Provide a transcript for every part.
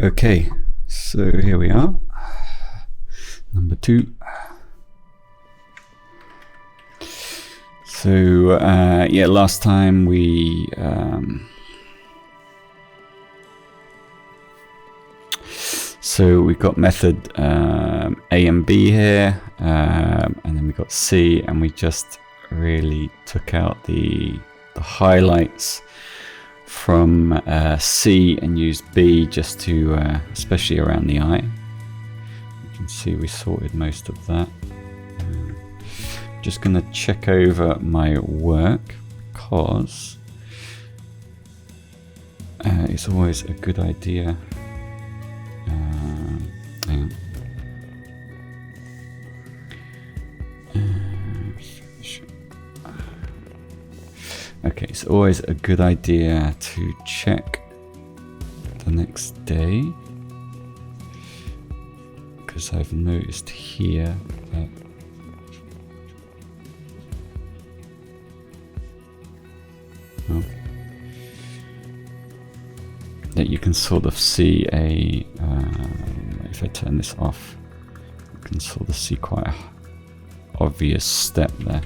Okay, so here we are, number 2. So yeah, last time we so we've got method A and B here, and then we got C, and we just really took out the highlights from C and used B just to, especially around the eye. You can see we sorted most of that. Just gonna check over my work because it's always a good idea. Hang on. Okay, it's always a good idea to check the next day, because I've noticed here that that you can sort of see a if I turn this off, you can sort of see quite a obvious step there.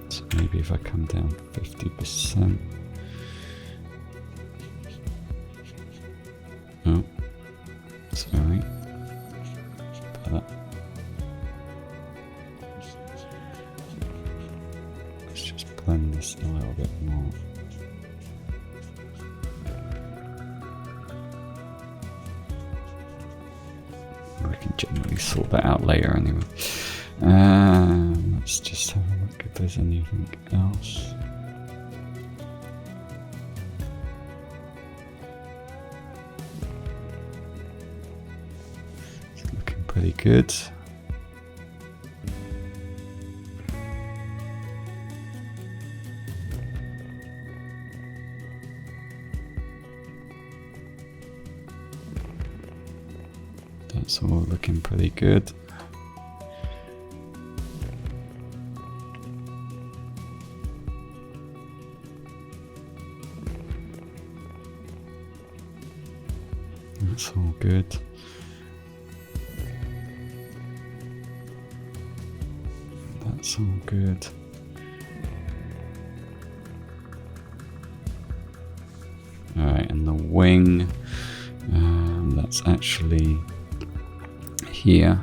So maybe if I come down 50%. Oh, sorry. Let's just blend this a little bit more. We can generally sort that out later anyway. Let's just have a look if there's anything else. It's looking pretty good. That's all looking pretty good. That's all good. That's all good. Alright, and the wing, that's actually here.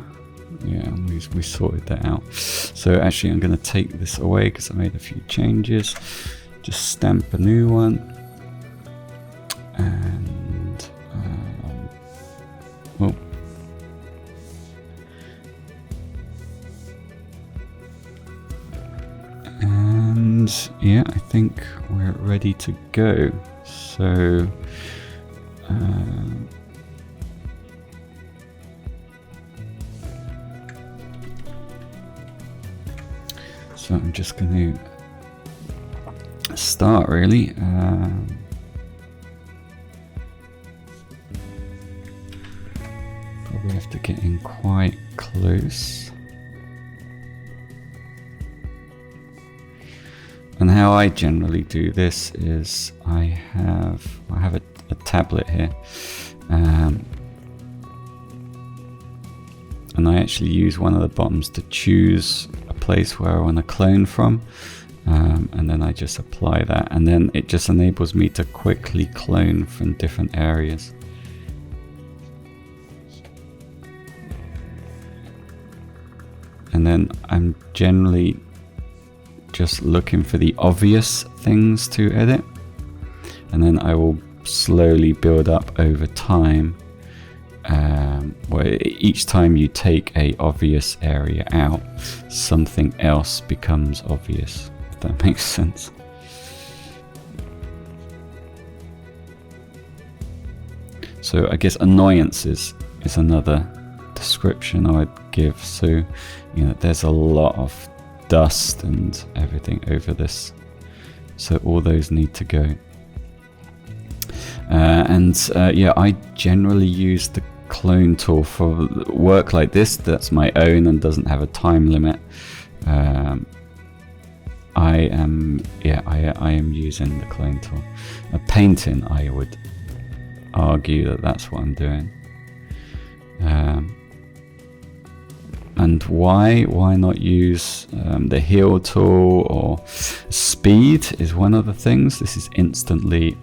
Yeah, we sorted that out. So actually I'm going to take this away because I made a few changes. Just stamp a new one. And oh. And yeah, I think we're ready to go. So so I'm just going to start really. Probably have to get in quite close. And how I generally do this is I have a tablet here, and I actually use one of the bottoms to choose a place where I want to clone from, and then I just apply that, and then it just enables me to quickly clone from different areas. And then I'm generally just looking for the obvious things to edit, and then I will slowly build up over time, where each time you take a obvious area out, something else becomes obvious, if that makes sense. So I guess annoyances is another description I would give. So, you know, there's a lot of dust and everything over this, so all those need to go. Yeah, I generally use the clone tool for work like this that's my own and doesn't have a time limit. I am using the clone tool. A painting, I would argue that that's what I'm doing. And why not use the heal tool, or speed is one of the things. This is instantly,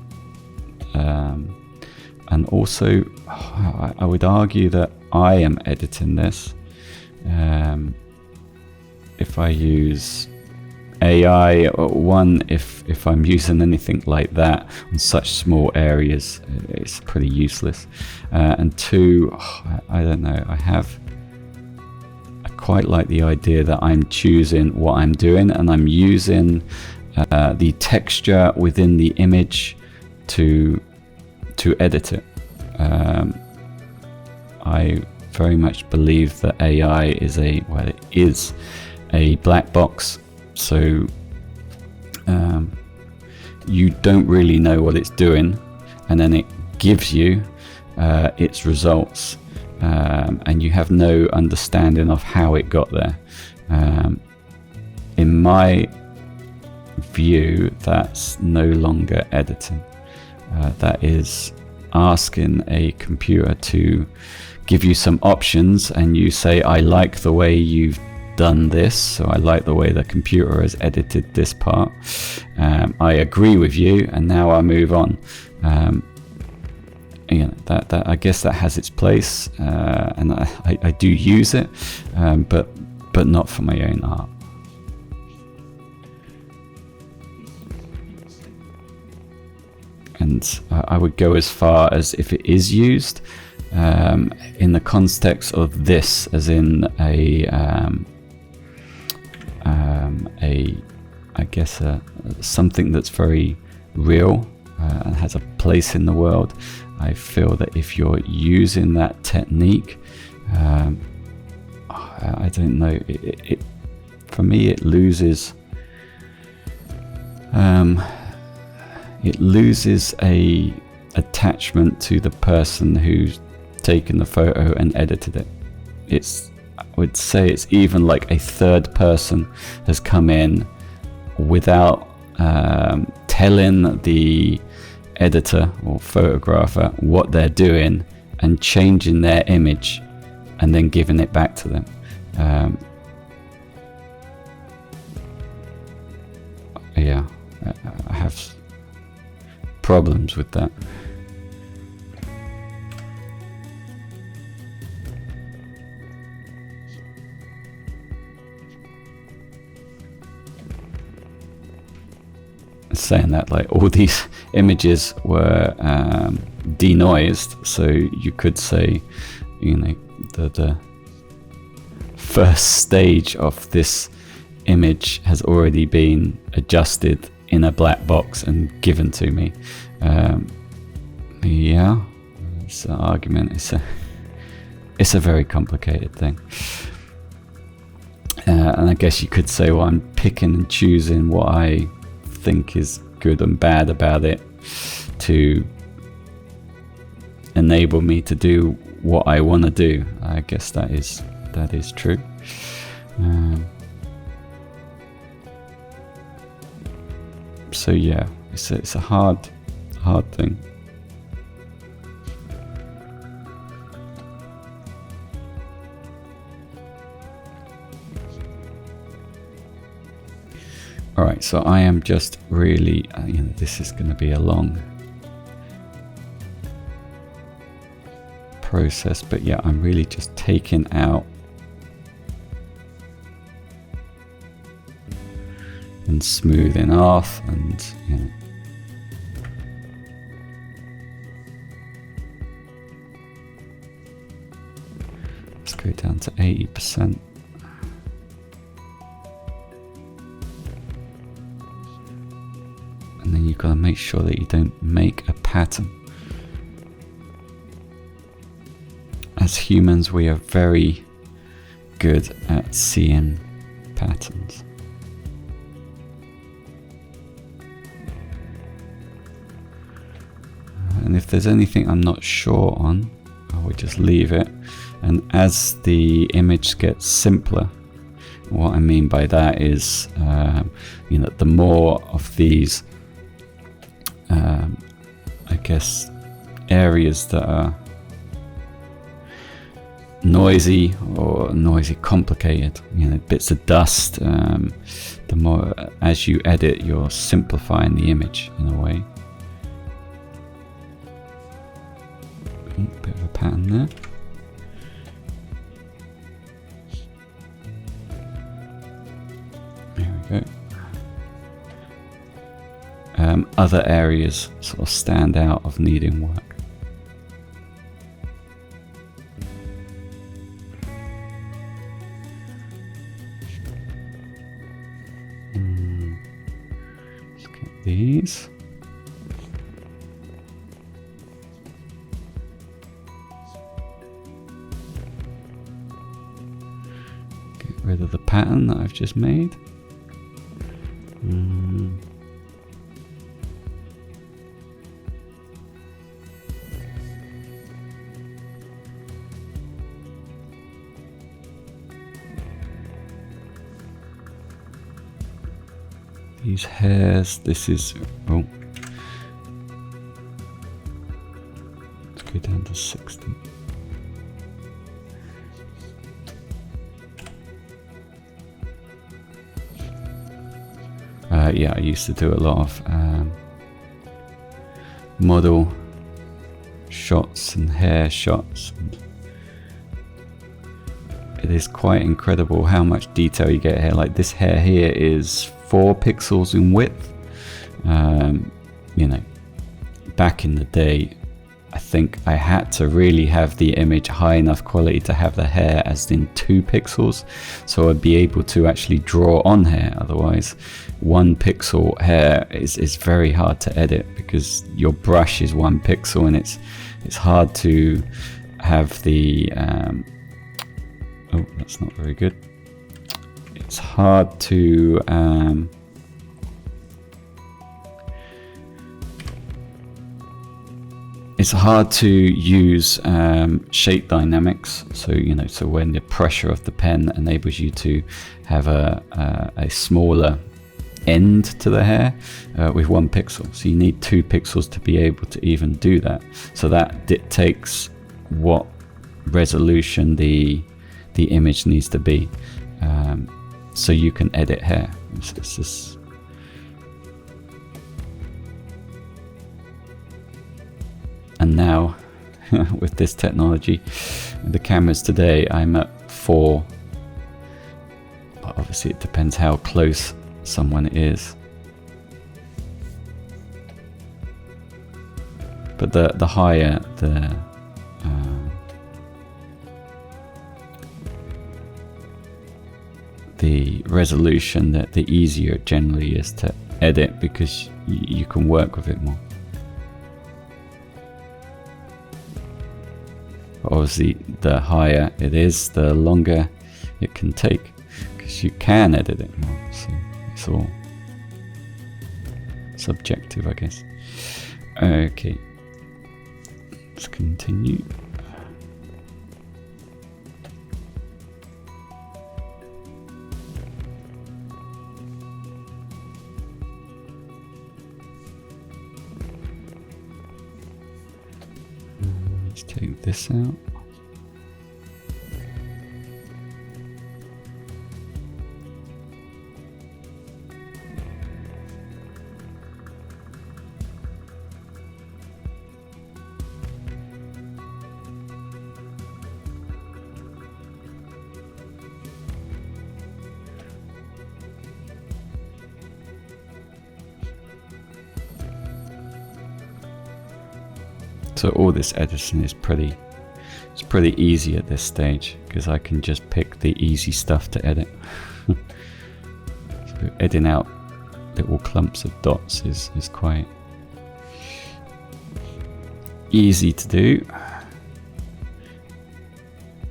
and also I would argue that I am editing this. If I use AI, one, if I'm using anything like that on such small areas, it's pretty useless. And two, I don't know, I quite like the idea that I'm choosing what I'm doing, and I'm using the texture within the image to edit it. I very much believe that AI is a black box, so you don't really know what it's doing, and then it gives you its results, and you have no understanding of how it got there. In my view, that's no longer editing. That is asking a computer to give you some options, and you say, I like the way you've done this, so I like the way the computer has edited this part. I agree with you, and now I move on. That I guess that has its place, and I do use it, but not for my own art. And I would go as far as, if it is used in the context of this, as in something that's very real and has a place in the world. I feel that if you're using that technique, I don't know, it for me it loses a attachment to the person who's taken the photo and edited it. I would say it's even like a third person has come in without telling the editor or photographer what they're doing, and changing their image and then giving it back to them. I have problems with that. Saying that, like, all these images were denoised, so you could say, the first stage of this image has already been adjusted in a black box and given to me. It's an argument. It's a very complicated thing. And I guess you could say, well, I'm picking and choosing what I think is good and bad about it to enable me to do what I want to do. I guess that is true. So yeah, it's a hard thing. Alright, so I am just really, this is going to be a long process, but yeah, I'm really just taking out and smoothing off, and let's go down to 80%. And then you've got to make sure that you don't make a pattern. As humans, we are very good at seeing patterns. And if there's anything I'm not sure on, I will just leave it. And as the image gets simpler, What I mean by that is, you know, the more of these, I guess, areas that are noisy or noisy complicated, you know, bits of dust, the more as you edit, you're simplifying the image in a way. Bit of a pattern there. There we go. Other areas sort of stand out of needing work. Let's get these. Get rid of the pattern that I've just made. These hairs, this is, oh, let's go down to 60. Yeah, I used to do a lot of model shots and hair shots. And it is quite incredible how much detail you get here. Like this hair here is 4 pixels in width. You know, back in the day, I think I had to really have the image high enough quality to have the hair as in 2 pixels, so I'd be able to actually draw on hair. Otherwise, 1 pixel hair is very hard to edit because your brush is 1 pixel, and it's hard to have the oh, that's not very good. It's hard to use shape dynamics. So you know, so when the pressure of the pen enables you to have a smaller end to the hair with 1 pixel, so you need 2 pixels to be able to even do that. So that dictates what resolution the image needs to be, so you can edit hair. It's just, and now with this technology, the cameras today, I'm at 4, but obviously it depends how close someone is. But the higher the resolution, that the easier it generally is to edit, because you can work with it more. But obviously the higher it is, the longer it can take, because you can edit it more. So it's all subjective, I guess. Okay, let's continue. Let's take this out. So all this editing is pretty easy at this stage, because I can just pick the easy stuff to edit. So editing out little clumps of dots is quite easy to do,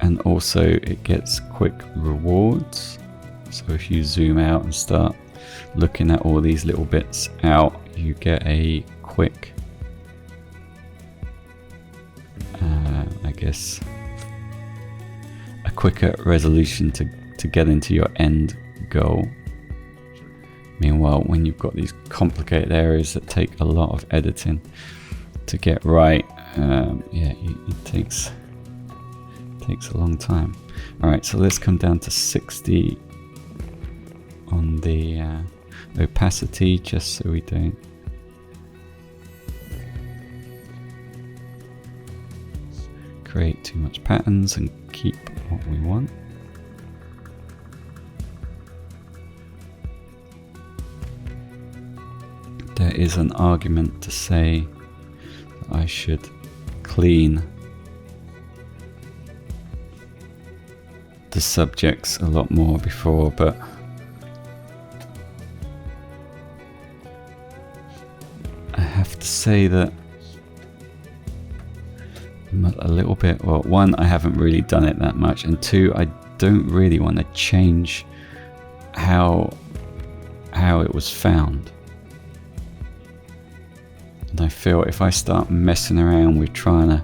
and also it gets quick rewards. So if you zoom out and start looking at all these little bits out, you get a quick, I guess, a quicker resolution to to get into your end goal. Meanwhile, when you've got these complicated areas that take a lot of editing to get right, yeah, it takes a long time. All right, so let's come down to 60 on the opacity, just so we don't create too much patterns and keep what we want. There is an argument to say that I should clean the subjects a lot more before, but I have to say that I'm a little bit, well, one, I haven't really done it that much, and two, I don't really want to change how it was found. And I feel if I start messing around with trying to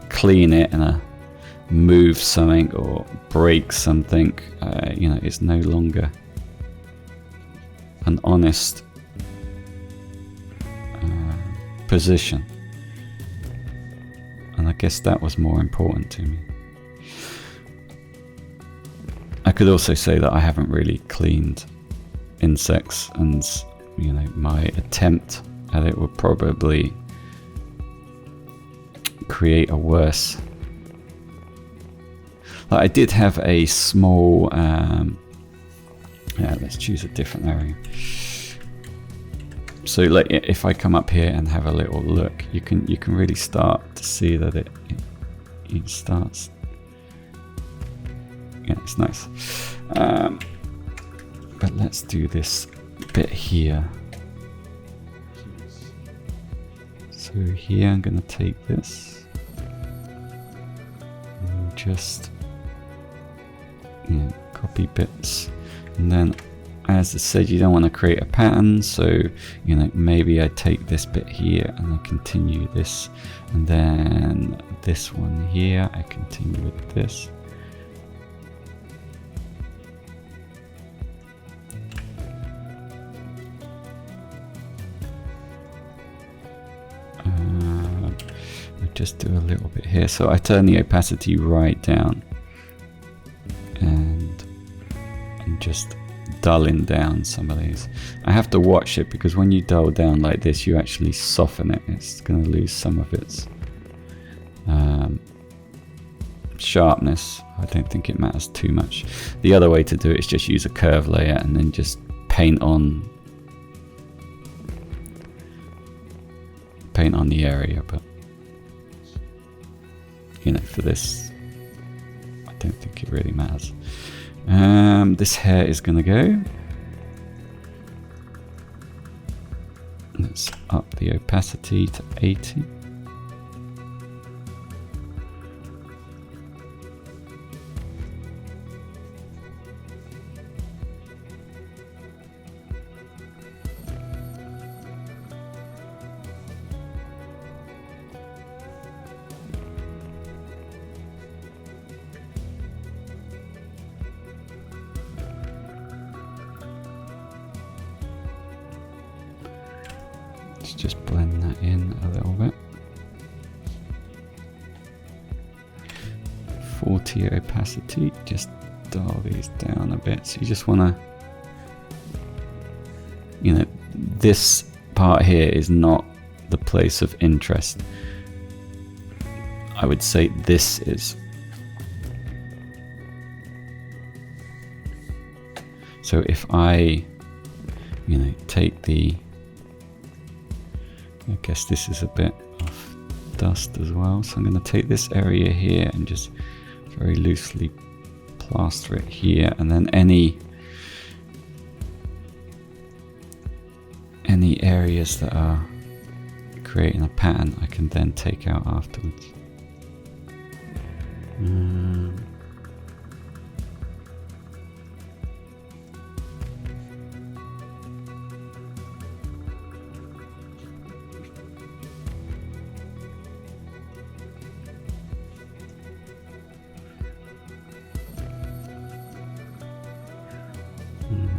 clean it and move something or break something, you know, it's no longer an honest position. And I guess that was more important to me. I could also say that I haven't really cleaned insects, and you know, my attempt at it would probably create a worse. Like I did have a small yeah, let's choose a different area. So like if I come up here and have a little look, you can really start to see that it starts. Yeah, it's nice. But let's do this bit here. So here I'm going to take this and just copy bits, and then as I said, you don't want to create a pattern, so you know, maybe I take this bit here and I continue this, and then this one here I continue with this. I just do a little bit here, so I turn the opacity right down and just dulling down some of these. I have to watch it because when you dull down like this, you actually soften it. It's going to lose some of its sharpness. I don't think it matters too much. The other way to do it is just use a curve layer and then just paint on the area, but you know, for this I don't think it really matters. This hair is gonna go. Let's up the opacity to 80. Let's just blend that in a little bit. 40 opacity, just dial these down a bit. So you just want to, you know, this part here is not the place of interest. I would say this is. So if I, you know, take the, I guess this is a bit of dust as well. So I'm going to take this area here and just very loosely plaster it here, and then any areas that are creating a pattern I can then take out afterwards.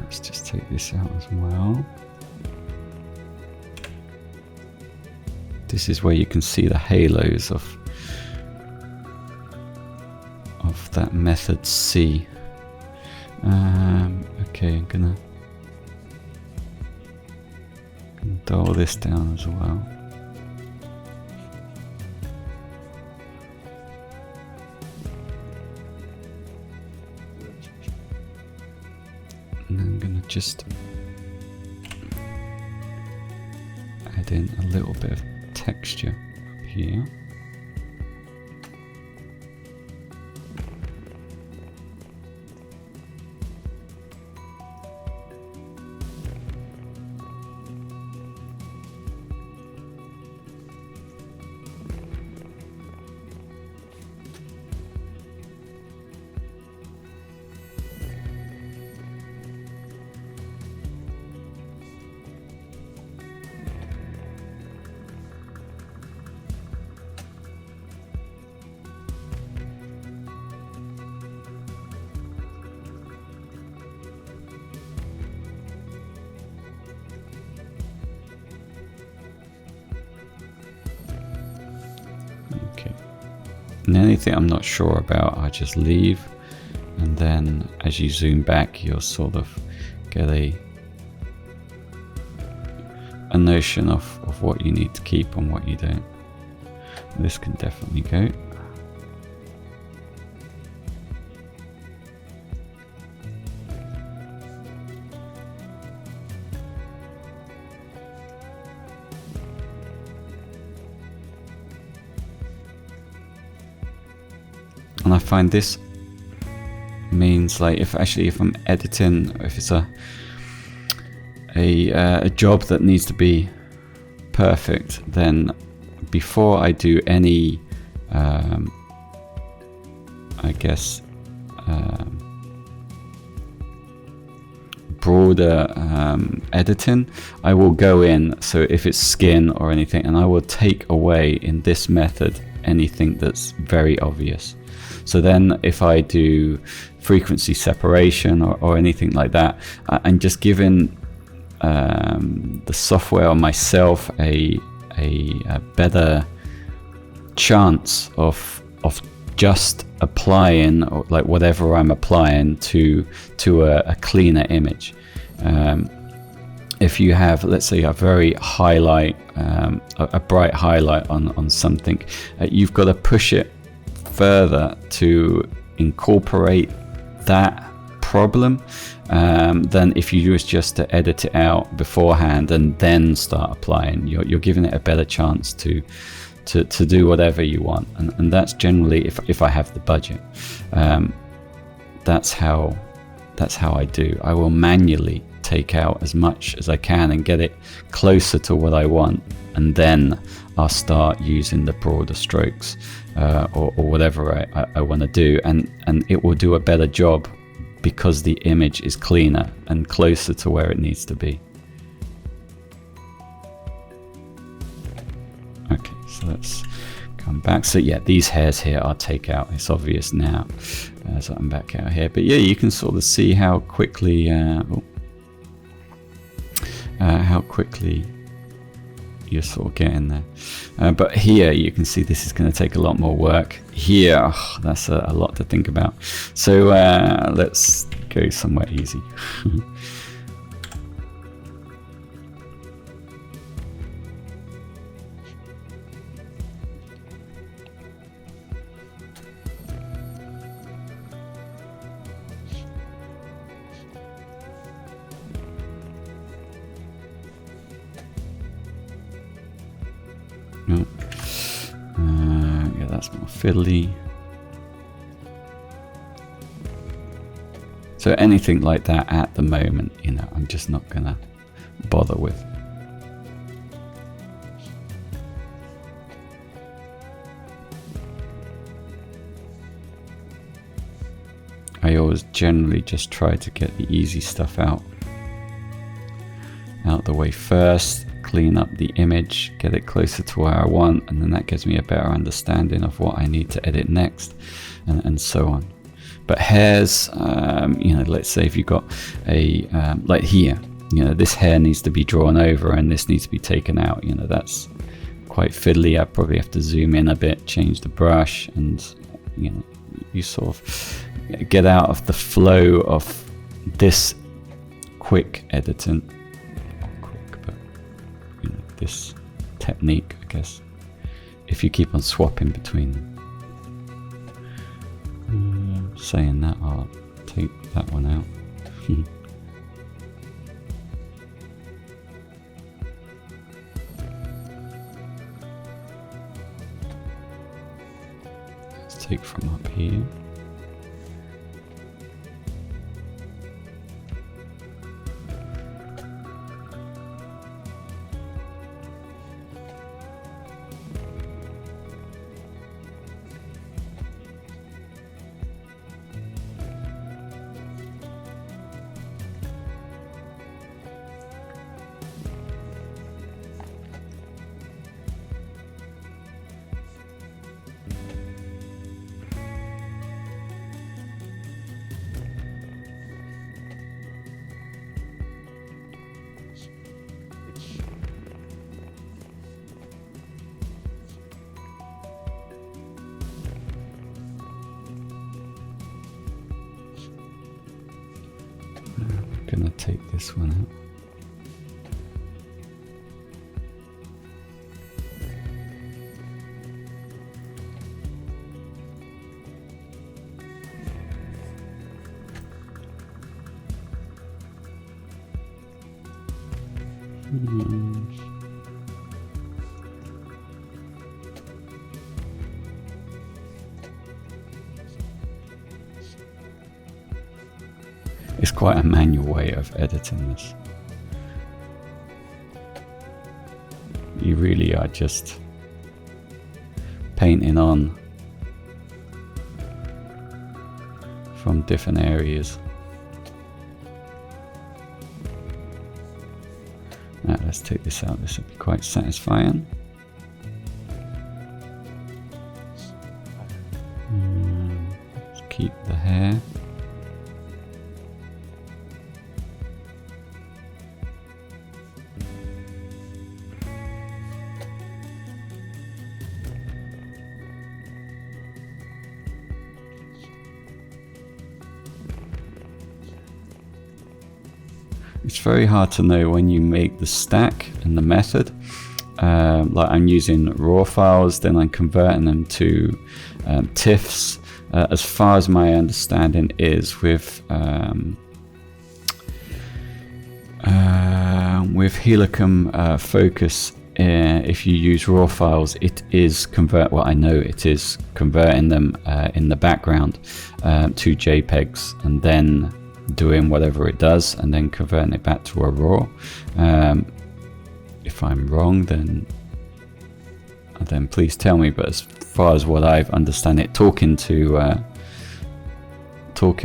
let's just take this out as well. This is where you can see the halos of that method C. Okay, I'm gonna dial this down as well. And I'm gonna just add in a little bit of texture up here. And anything I'm not sure about, I just leave, and then as you zoom back, you'll sort of get a notion of what you need to keep and what you don't. This can definitely go. And I find this means, like, if I'm editing, if it's a job that needs to be perfect, then before I do any I guess broader editing, I will go in, so if it's skin or anything, and I will take away in this method anything that's very obvious. So then if I do frequency separation or anything like that, I'm just giving the software or myself a better chance of just applying, or like whatever I'm applying to a cleaner image. If you have, let's say, a very highlight, a bright highlight on something, you've got to push it further to incorporate that problem than if you use just to edit it out beforehand and then start applying. You're giving it a better chance to do whatever you want, and that's generally, if I have the budget, that's how I do. I will manually take out as much as I can and get it closer to what I want, and then I'll start using the broader strokes or whatever I want to do, and it will do a better job because the image is cleaner and closer to where it needs to be. Okay, so let's come back. So yeah, these hairs here I'll take out. It's obvious now as I'm back out here. But yeah, you can sort of see how quickly you're sort of getting there. But here you can see this is going to take a lot more work. Here, that's a lot to think about. So let's go somewhere easy. No. Yeah, that's more fiddly. So anything like that at the moment, you know, I'm just not gonna bother with. I always generally just try to get the easy stuff out the way first. Clean up the image, get it closer to where I want, and then that gives me a better understanding of what I need to edit next, and so on. But hairs, you know, let's say if you've got a, like here, you know, this hair needs to be drawn over and this needs to be taken out, you know, that's quite fiddly. I probably have to zoom in a bit, change the brush, and, you know, you sort of get out of the flow of this quick editing. Not quick, but, you know, this technique, I guess, if you keep on swapping between them. Saying that, I'll take that one out. Let's take from up here. I'm gonna take this one out. It's quite a manual way of editing this. You really are just painting on from different areas. Now let's take this out. This will be quite satisfying. Let's keep the hair. It's very hard to know when you make the stack and the method. Like I'm using raw files, then I'm converting them to TIFFs. As far as my understanding is, with Helicum Focus, if you use raw files, it is well, I know it is converting them in the background to JPEGs, and then doing whatever it does and then converting it back to a raw. If I'm wrong, then please tell me, but as far as what I've understand it, talking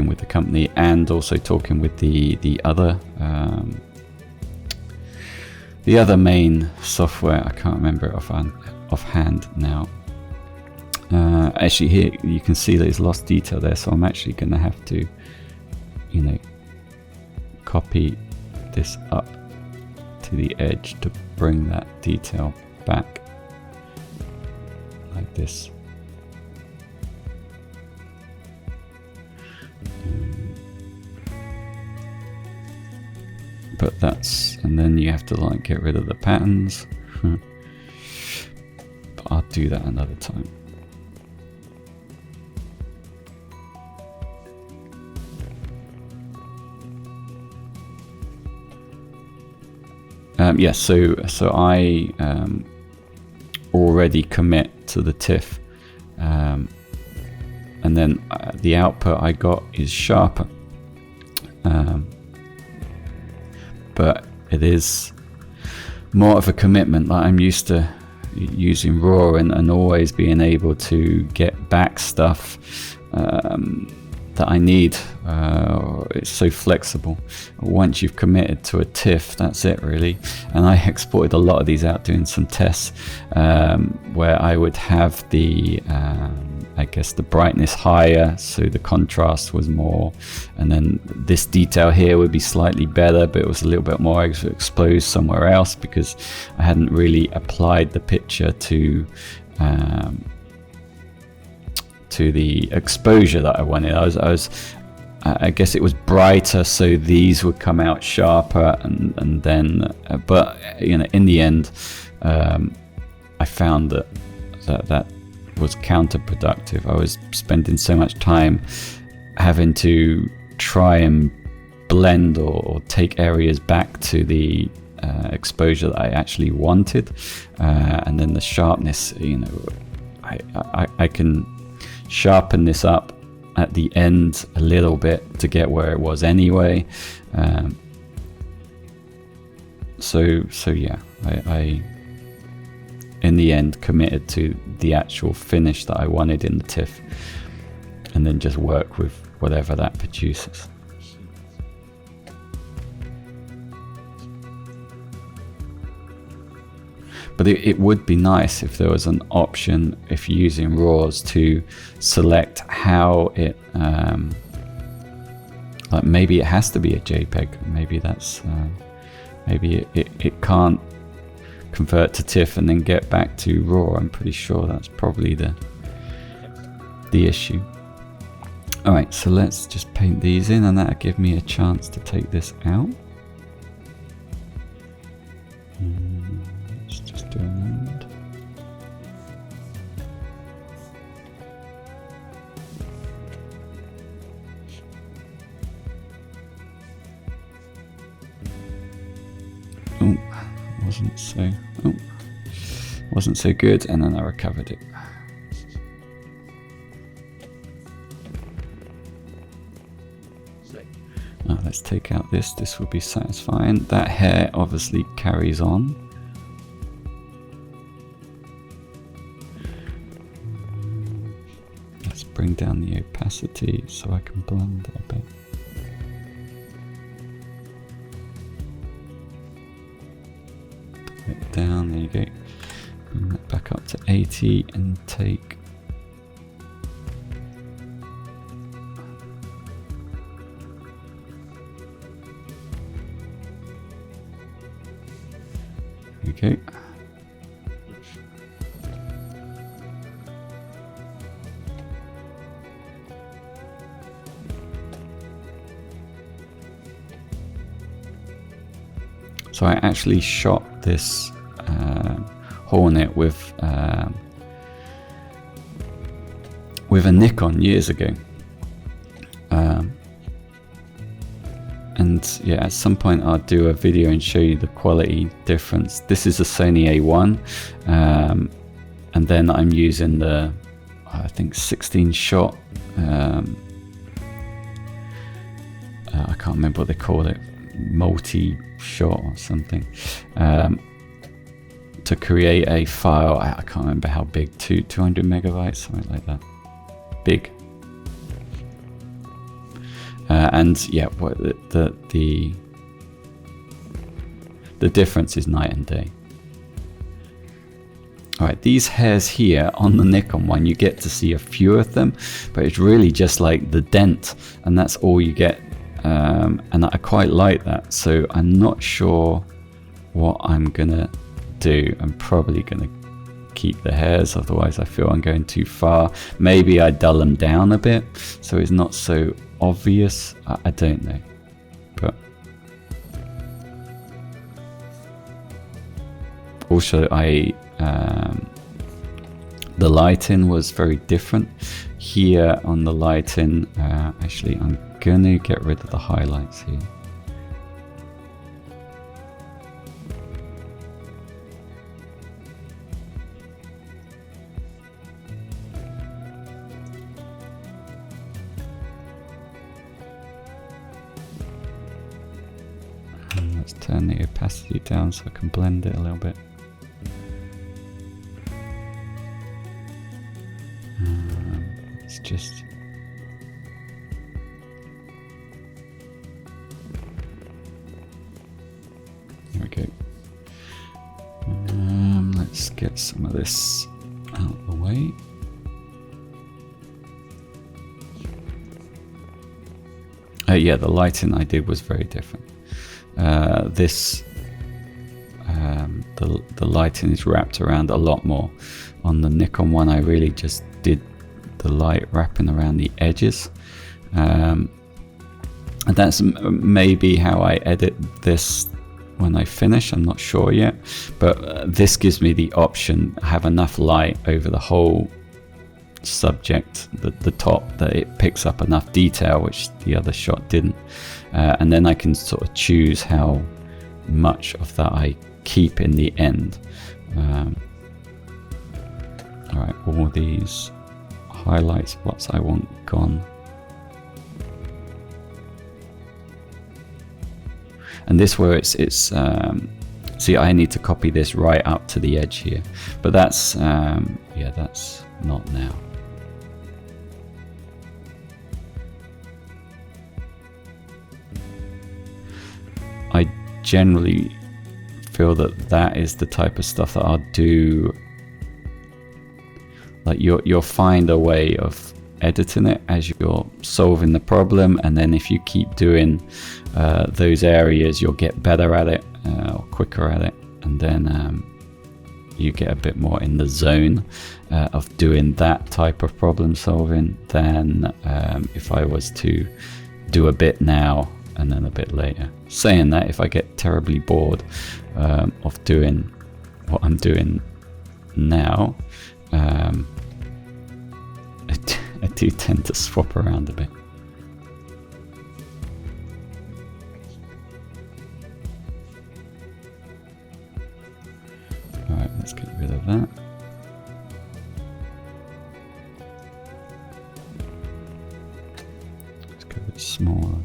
with the company and also talking with the other main software, I can't remember it offhand now. Actually here you can see there's lost detail there, so I'm actually going to have to, you know, copy this up to the edge to bring that detail back like this. But that's, and then you have to like get rid of the patterns. But I'll do that another time. Yes, so I already commit to the TIFF, and then the output I got is sharper, but it is more of a commitment. Like I'm used to using raw and always being able to get back stuff that I need. It's so flexible. Once you've committed to a TIFF, that's it really. And I exported a lot of these out doing some tests, where I would have the I guess the brightness higher, so the contrast was more, and then this detail here would be slightly better, but it was a little bit more exposed somewhere else because I hadn't really applied the picture to the exposure that I wanted. I guess it was brighter, so these would come out sharper, and then but you know, in the end I found that was counterproductive. I was spending so much time having to try and blend or take areas back to the exposure that I actually wanted, and then the sharpness, you know, I can sharpen this up at the end a little bit to get where it was anyway. So yeah, I in the end committed to the actual finish that I wanted in the TIFF, and then just work with whatever that produces. But it would be nice if there was an option, if you're using RAWs, to select how it, like maybe it has to be a JPEG. Maybe that's, maybe it can't convert to TIFF and then get back to RAW. I'm pretty sure that's probably the issue. All right, so let's just paint these in, and that'll give me a chance to take this out. Let's just do an end. Oh, wasn't so good, and then I recovered it. Let's take out this will be satisfying. That hair obviously carries on. Let's bring down the opacity so I can blend it a bit. Put it down, there you go. Bring that back up to 80 and take okay. So I actually shot this Hornet with a Nikon years ago. And yeah, at some point I'll do a video and show you the quality difference. This is a Sony A1, and then I'm using the, I think 16 shot, I can't remember what they call it, multi-shot or something, to create a file. I can't remember how big, 200 megabytes, something like that, big. And yeah, what the difference is night and day. All right, these hairs here on the Nikon one, you get to see a few of them, but it's really just like the dent, and that's all you get. And I quite like that, so I'm not sure what I'm gonna do. I'm probably gonna keep the hairs, otherwise I feel I'm going too far. Maybe I dull them down a bit so it's not so obvious. I don't know, but also the lighting was very different here on the lighting. Actually, I'm gonna get rid of the highlights here. Let's turn the opacity down so I can blend it a little bit. It's just there we go. Let's get some of this out of the way. Yeah, the lighting I did was very different. The lighting is wrapped around a lot more. On the Nikon one, I really just did the light wrapping around the edges. And that's maybe how I edit this when I finish. I'm not sure yet, but this gives me the option, have enough light over the whole subject, the top, that it picks up enough detail, which the other shot didn't. And then I can sort of choose how much of that I keep in the end. Alright, all these highlight spots I want gone. And this where it's see, I need to copy this right up to the edge here, but that's yeah, that's not now. I generally feel that is the type of stuff that I'll do. Like you'll find a way of editing it as you're solving the problem, and then if you keep doing those areas, you'll get better at it, or quicker at it, and then you get a bit more in the zone of doing that type of problem solving than if I was to do a bit now and then a bit later. Saying that, if I get terribly bored of doing what I'm doing now, I do tend to swap around a bit. Alright, let's get rid of that. Let's go a bit smaller.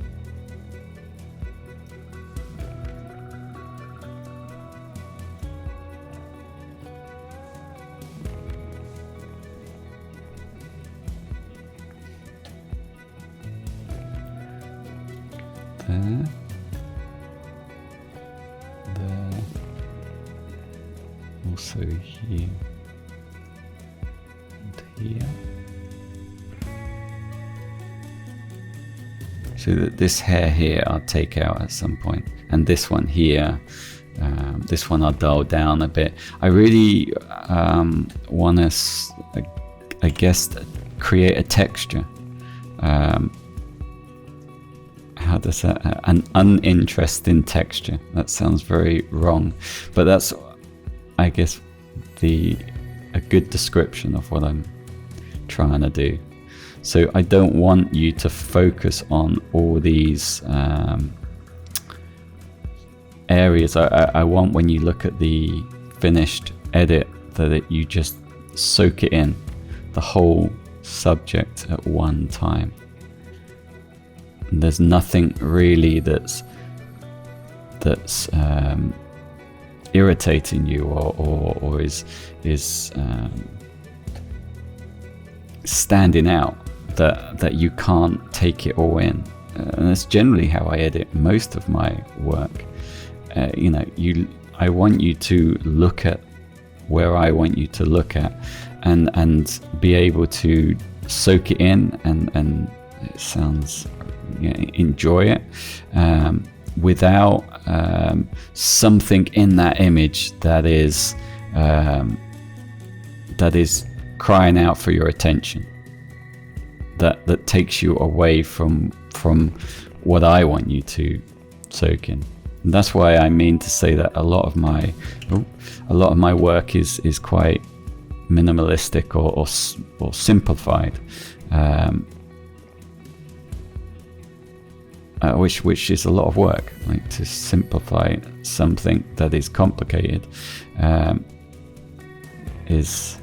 There, also here and here. So that this hair here I'll take out at some point, and this one here, this one I'll dull down a bit. I really want to, I guess, create a texture. How does that, an uninteresting texture? That sounds very wrong, but that's, I guess, a good description of what I'm trying to do. So I don't want you to focus on all these areas. I want, when you look at the finished edit, that you just soak it in, the whole subject at one time. There's nothing really that's irritating you or is standing out that you can't take it all in. And that's generally how I edit most of my work. You know, I want you to look at where I want you to look at, and be able to soak it in, and it sounds, you know, enjoy it without something in that image that is crying out for your attention, that takes you away from what I want you to soak in. And that's why I mean to say that a lot of my work is quite minimalistic or simplified, which is a lot of work. Like, to simplify something that is complicated is,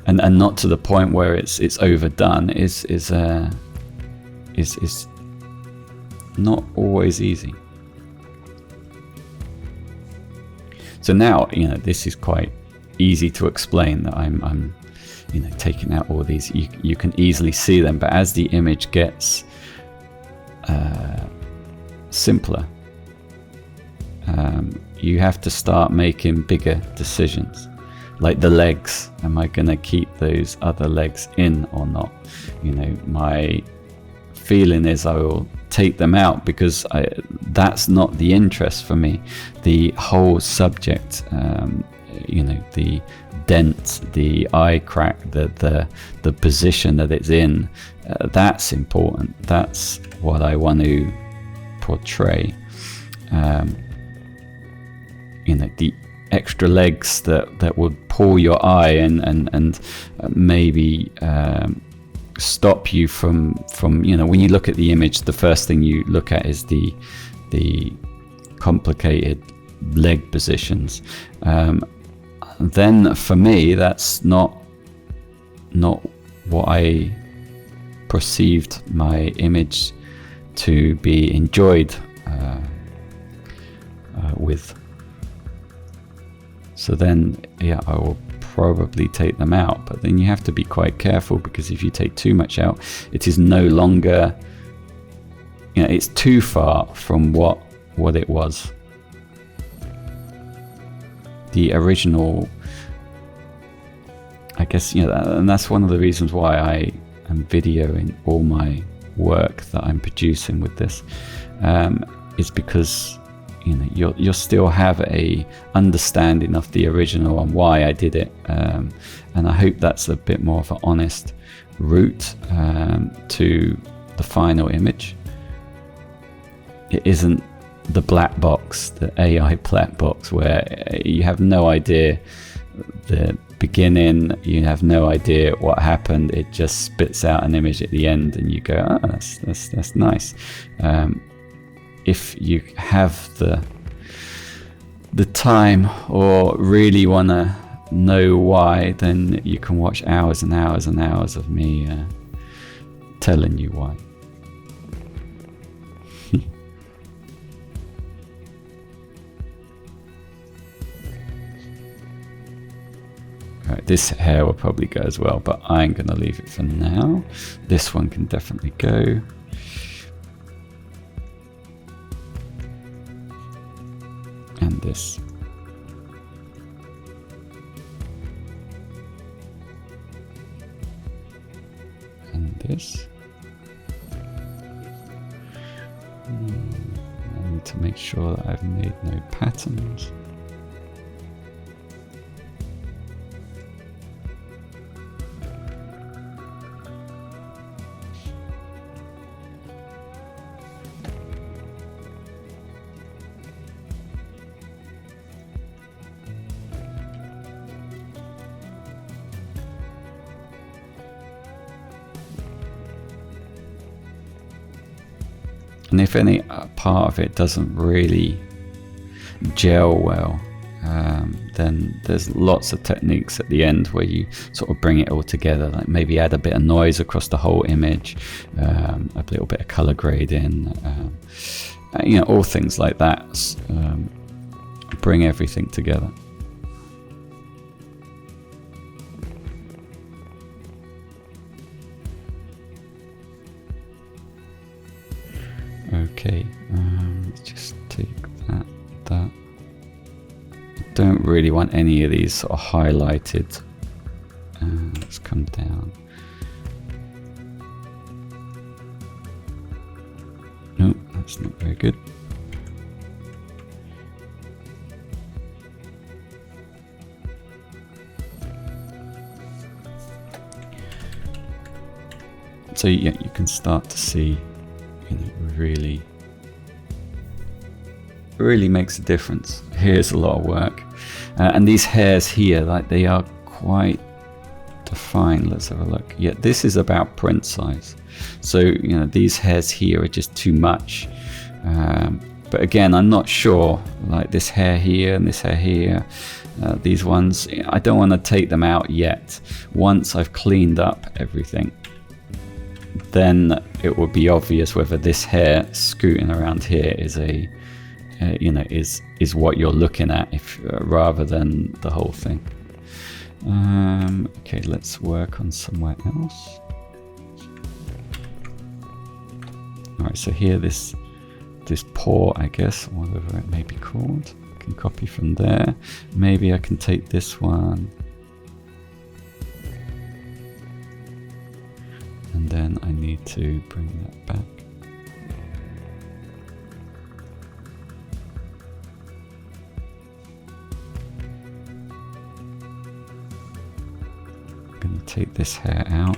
and not to the point where it's overdone, is not always easy. So now, you know, this is quite easy to explain, that I'm you know, taking out all these, you can easily see them, but as the image gets simpler, you have to start making bigger decisions, like the legs. Am I going to keep those other legs in or not? You know, my feeling is I will take them out because that's not the interest for me. The whole subject, you know, the dent, the eye crack, the position that it's in, that's important. That's what I want to portray. You know, the extra legs that would pull your eye and maybe stop you from, you know, when you look at the image, the first thing you look at is the complicated leg positions. Then for me, that's not what I perceived my image to be enjoyed with. So then, yeah, I will probably take them out, but then you have to be quite careful, because if you take too much out, it is no longer, you know, it's too far from what it was. The original, I guess, you know, and that's one of the reasons why I am videoing all my work that I'm producing with this, is because, you know, you'll still have a understanding of the original and why I did it, and I hope that's a bit more of an honest route to the final image. It isn't the black box, the AI black box, where you have no idea the beginning, you have no idea what happened, it just spits out an image at the end and you go, oh, that's nice. If you have the time or really want to know why, then you can watch hours and hours and hours of me telling you why. Right, this hair will probably go as well, but I'm going to leave it for now. This one can definitely go. And this. And this. I need to make sure that I've made no patterns. And if any part of it doesn't really gel well, then there's lots of techniques at the end where you sort of bring it all together, like maybe add a bit of noise across the whole image, a little bit of color grading, you know, all things like that. Bring everything together. Okay, let's just take that. I don't really want any of these sort of highlighted. Let's come down. Nope, that's not very good. So yeah, you can start to see, you know, really makes a difference. Here's a lot of work, and these hairs here, like, they are quite defined. Let's have a look. Yeah, this is about print size, so you know, these hairs here are just too much, but again, I'm not sure, like this hair here and this hair here, these ones, I don't want to take them out yet. Once I've cleaned up everything, then it will be obvious whether this hair scooting around here is a you know, is what you're looking at, if rather than the whole thing. Okay, let's work on somewhere else. All right, so here this paw, I guess, or whatever it may be called, I can copy from there. Maybe I can take this one, and then I need to bring that back. going to take this hair out.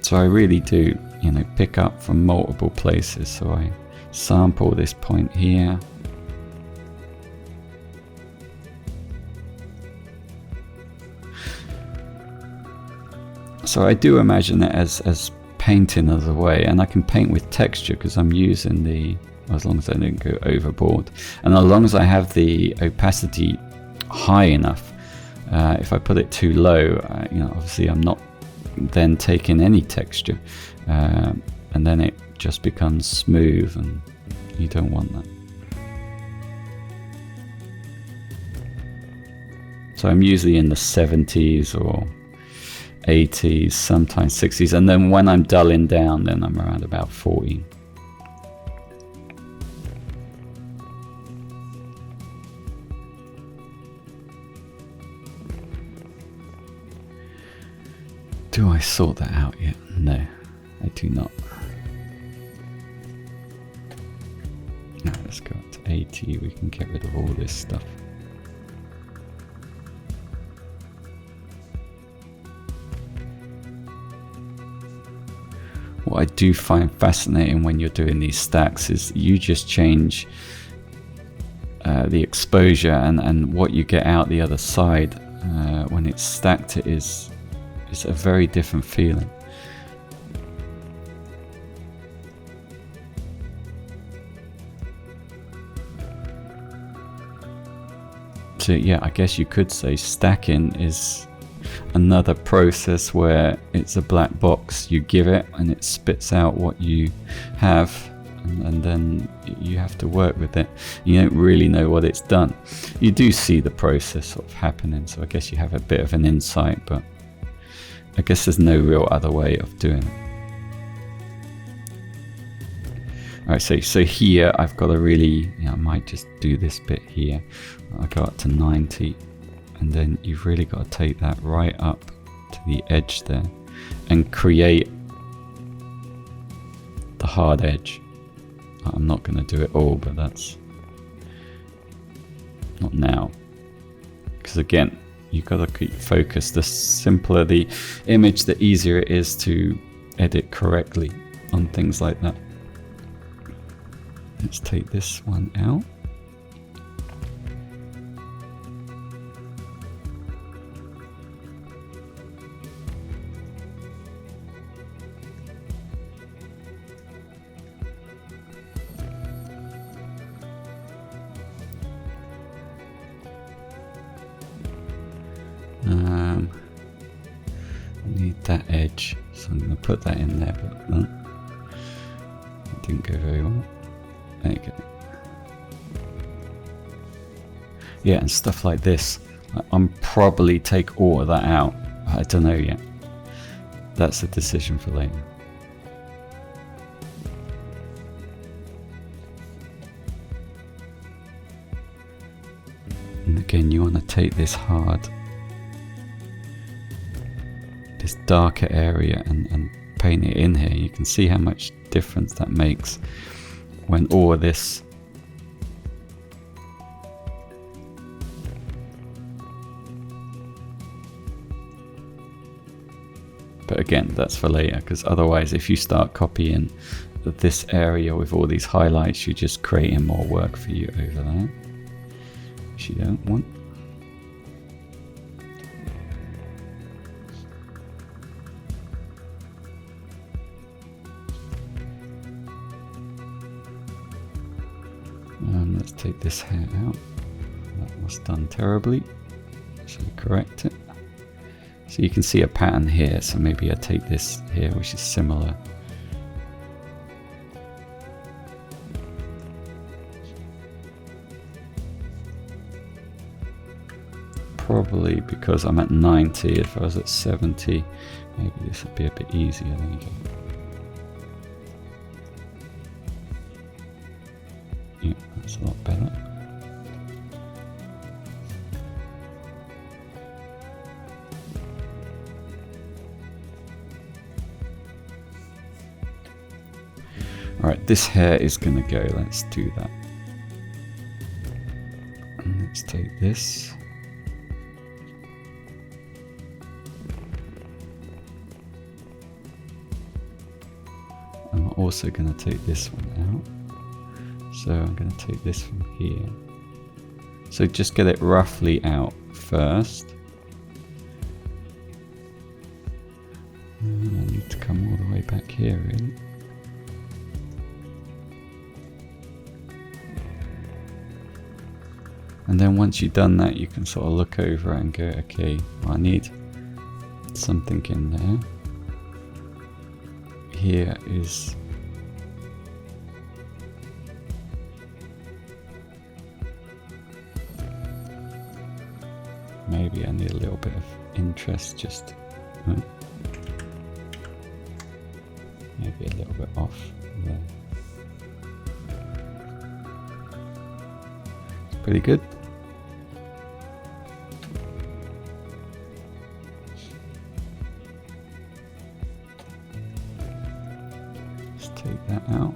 So I really do, you know, pick up from multiple places. So I sample this point here. So I do imagine it as painting as a way, and I can paint with texture because I'm using the, as long as I don't go overboard, and as long as I have the opacity high enough. If I put it too low, you know, obviously I'm not then taking any texture, and then it just becomes smooth, and you don't want that. So I'm usually in the 70s or 80s, sometimes 60s, and then when I'm dulling down, then I'm around about 40. Do I sort that out yet? No, I do not. Now let's go up to 80. We can get rid of all this stuff. What I do find fascinating when you're doing these stacks is you just change the exposure, and what you get out the other side when it's stacked is a very different feeling. So yeah, I guess you could say stacking is another process where it's a black box. You give it and it spits out what you have, and then you have to work with it. You don't really know what it's done. You do see the process sort of happening, so I guess you have a bit of an insight, but I guess there's no real other way of doing it. Alright, so here I've got to really, you know, I might just do this bit here. I go up to 90, and then you've really got to take that right up to the edge there and create the hard edge. I'm not going to do it all, but that's not now, because again, you've got to keep focused. The simpler the image, the easier it is to edit correctly on things like that. Let's take this one out. I need that edge, so I'm going to put that in there, but it didn't go very well. There you go. Yeah, and stuff like this, I'm probably take all of that out. I don't know yet. That's a decision for later. And again, you want to take this hard, this darker area, and paint it in here. You can see how much difference that makes when all of this but again, that's for later, because otherwise if you start copying this area with all these highlights, you're just creating more work for you over there, which you don't want. Let's take this hair out. That was done terribly. So correct it. So you can see a pattern here. So maybe I take this here, which is similar. Probably because I'm at 90. If I was at 70, maybe this would be a bit easier. There you go. Yeah, that's a lot better. Alright, this hair is going to go. Let's do that. Let's take this. I'm also going to take this one out. So I'm going to take this from here. So just get it roughly out first. And I need to come all the way back here, really. And then once you've done that, you can sort of look over and go, okay, well, I need something in there. Here is maybe I need a little bit of interest, just maybe a little bit off there. It's pretty good. Take that out.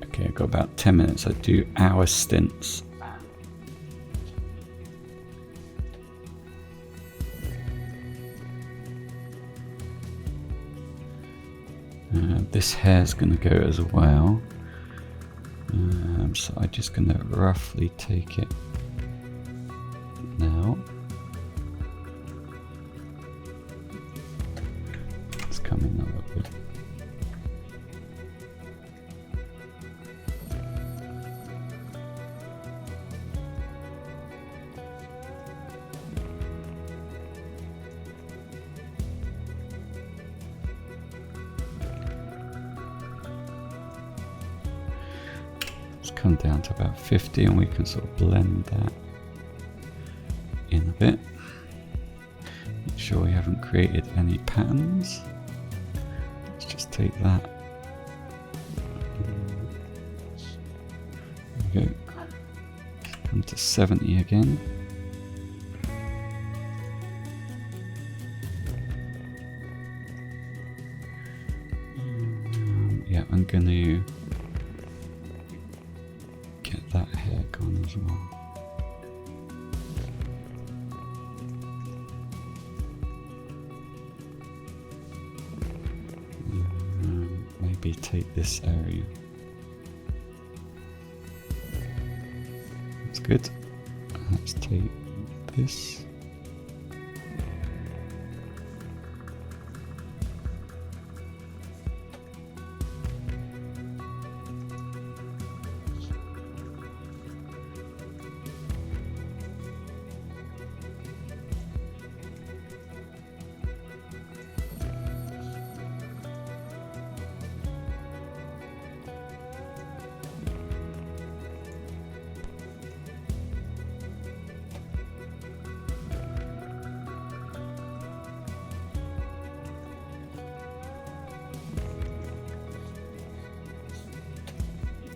Okay, I've got about 10 minutes. I do hour stints. This hair's going to go as well. So I'm just going to roughly take it now. It's coming a little bit. Come down to about 50 and we can sort of blend that in a bit. Make sure we haven't created any patterns. Let's just take that. There we go. Come to 70 again. Yeah, I'm going to that hair gone as well. Maybe take this area. That's good. Let's take this.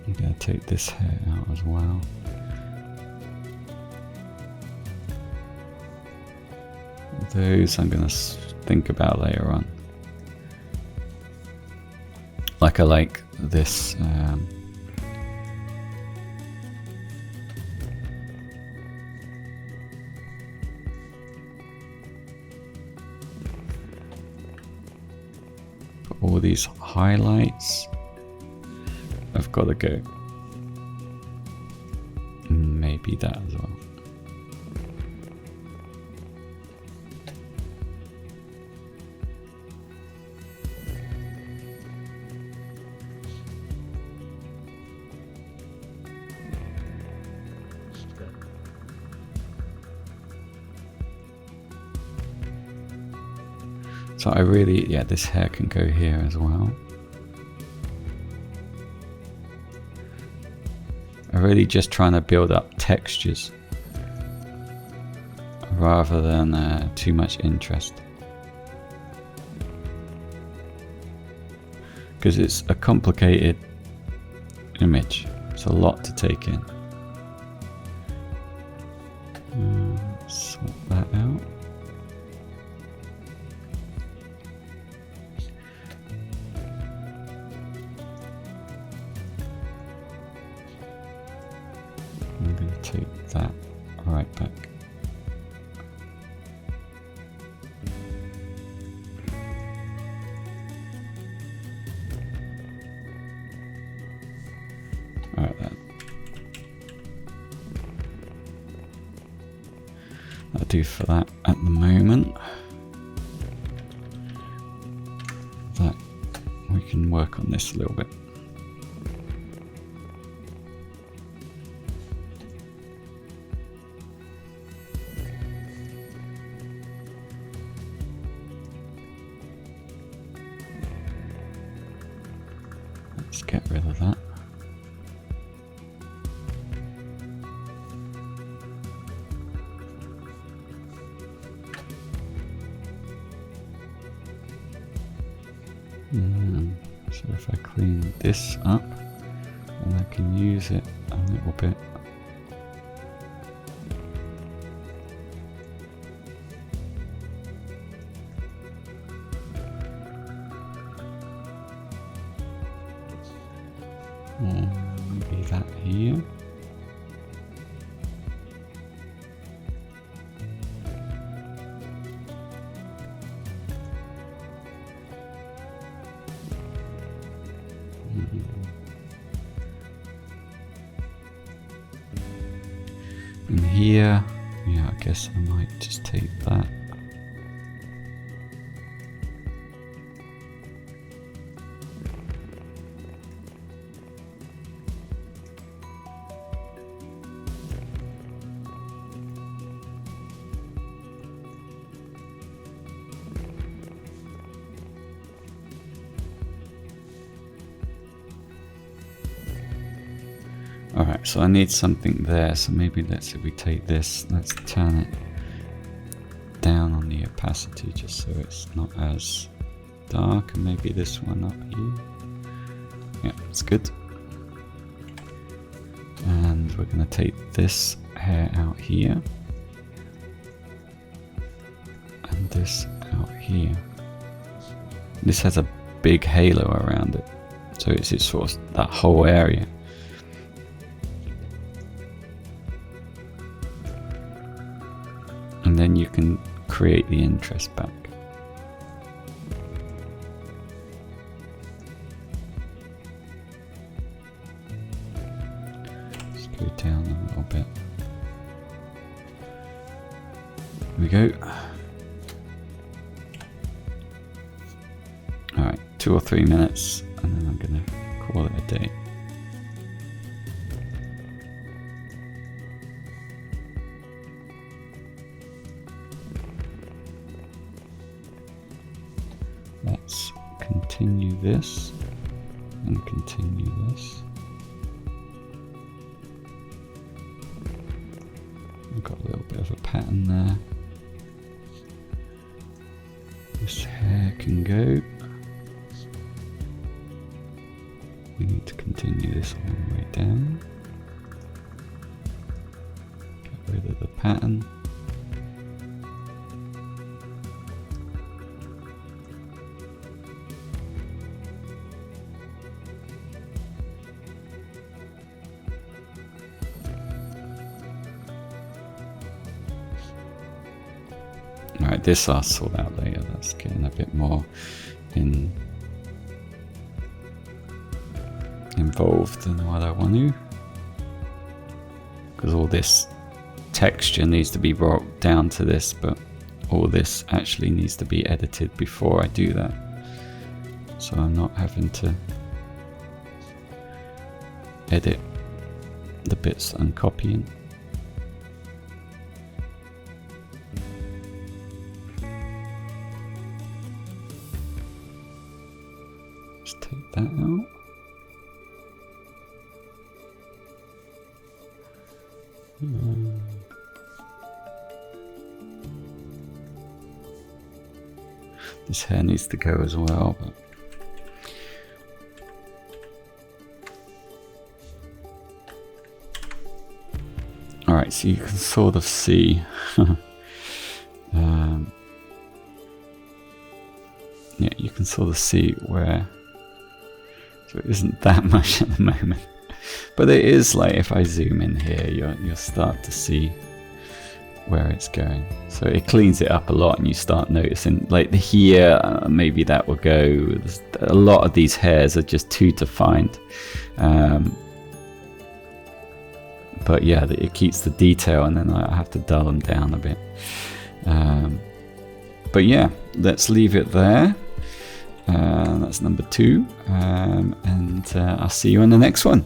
I'm going to take this hair out as well. Those I'm going to think about later on. Like I like this put all these highlights. I've got to go. Maybe that as well. So I really, yeah, this hair can go here as well. I'm really just trying to build up textures. rather than too much interest. Because it's a complicated image. It's a lot to take in. Sort that out. I'm going to take that right back. Alright then. That'll do for that at the moment. That we can work on this a little bit. Let's get rid of that. So if I clean this up, then I can use it a little bit. Maybe that here. And here, yeah, I guess I might just take that. Alright, so I need something there, so maybe let's, if we take this, let's turn it down on the opacity just so it's not as dark, and maybe this one up here. Yeah, it's good. And we're going to take this hair out here, and this out here. This has a big halo around it, so it's sort of that whole area. And then you can create the interest back. Let's go down a little bit. Here we go. Alright, 2 or 3 minutes, and then I'm gonna call it a day. Let's continue this and continue this. I've got a little bit of a pattern there. This hair can go. We need to continue this all the way down. Get rid of the pattern. Alright, this I'll sort out later. That's getting a bit more involved than what I want to. Because all this texture needs to be brought down to this, but all this actually needs to be edited before I do that. So I'm not having to edit the bits that I'm copying. Just take that out. This hair needs to go as well. But all right, so you can sort of see. Yeah, you can sort of see where. So it isn't that much at the moment, but it is like if I zoom in here, you'll start to see where it's going. So it cleans it up a lot, and you start noticing like the here, maybe that will go. A lot of these hairs are just too defined. But yeah, it keeps the detail, and then I have to dull them down a bit. But yeah, let's leave it there. That's number 2, and I'll see you in the next one.